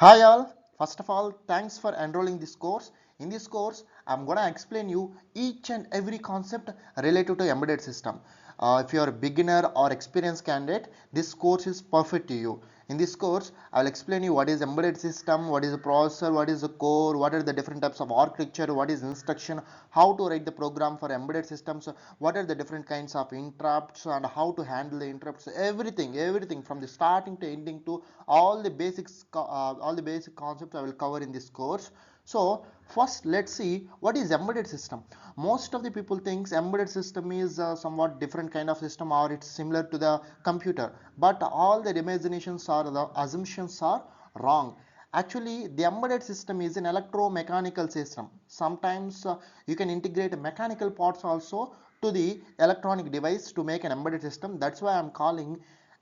Hi all, first of all thanks for enrolling this course. In this course I'm gonna explain you each and every concept related to embedded system. If you are a beginner or experienced candidate, this course is perfect to you. In this course I'll explain you what is embedded system, what is a processor, what is a core, what are the different types of architecture, what is instruction, how to write the program for embedded systems, what are the different kinds of interrupts and how to handle the interrupts, everything from the starting to ending to all the basic concepts I will cover in this course. So first let's see what is embedded system. Most of the people thinks embedded system is somewhat different kind of system or it's similar to the computer, but all the imaginations or the assumptions are wrong. Actually the embedded system is an electromechanical system. Sometimes you can integrate mechanical parts also to the electronic device to make an embedded system. That's why I'm calling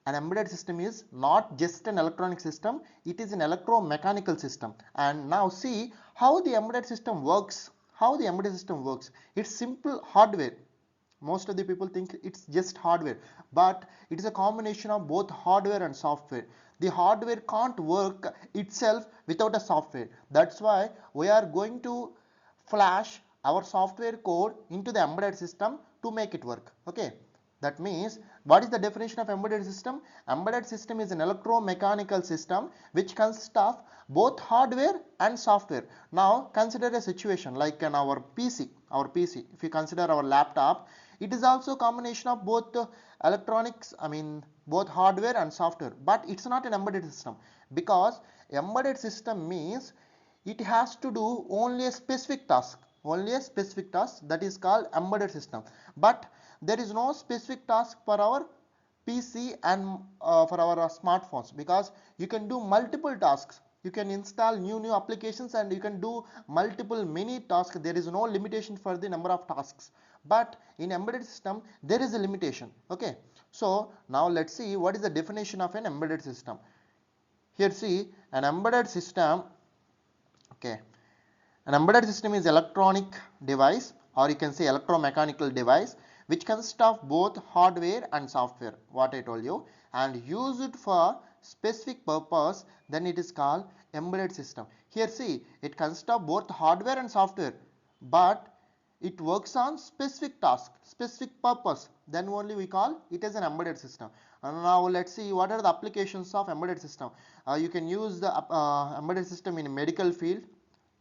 an embedded system is not just an electronic system, it is an electromechanical system. And now see how the embedded system works. It's simple hardware. Most of the people think it's just hardware, but it is a combination of both hardware and software. The hardware can't work itself without a software. That's why we are going to flash our software code into the embedded system to make it work. Okay, that means what is the definition of embedded system? Embedded system is an electromechanical system which consists of both hardware and software. Now consider a situation like in our PC. If you consider our laptop, it is also a combination of both electronics, both hardware and software, but it's not an embedded system because embedded system means it has to do only a specific task, that is called embedded system. But there is no specific task for our PC and for our smartphones, because you can do multiple tasks, you can install new applications and you can do multiple many tasks. There is no limitation for the number of tasks, but in embedded system there is a limitation. Okay, so now let's see what is the definition of an embedded system. Here see an embedded system. Okay, an embedded system is electronic device, or you can say electromechanical device, which consists of both hardware and software, what I told you, and use it for specific purpose, then it is called embedded system. Here see, it consists of both hardware and software, but it works on specific task, specific purpose, then only we call it as an embedded system. And now let's see what are the applications of embedded system. You can use the embedded system in medical field,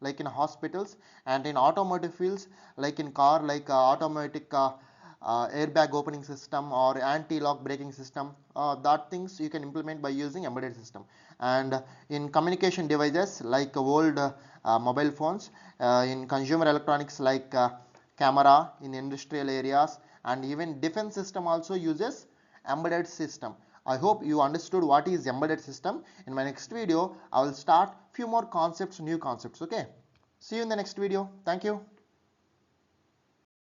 like in hospitals, and in automotive fields, like in car, like automatic airbag opening system or anti-lock braking system. That things you can implement by using embedded system. And in communication devices like old mobile phones, in consumer electronics like camera, in industrial areas, and even defense system also uses embedded system. I hope you understood what is embedded system. In my next video I will start few more concepts, new concepts. Okay, see you in the next video. Thank you.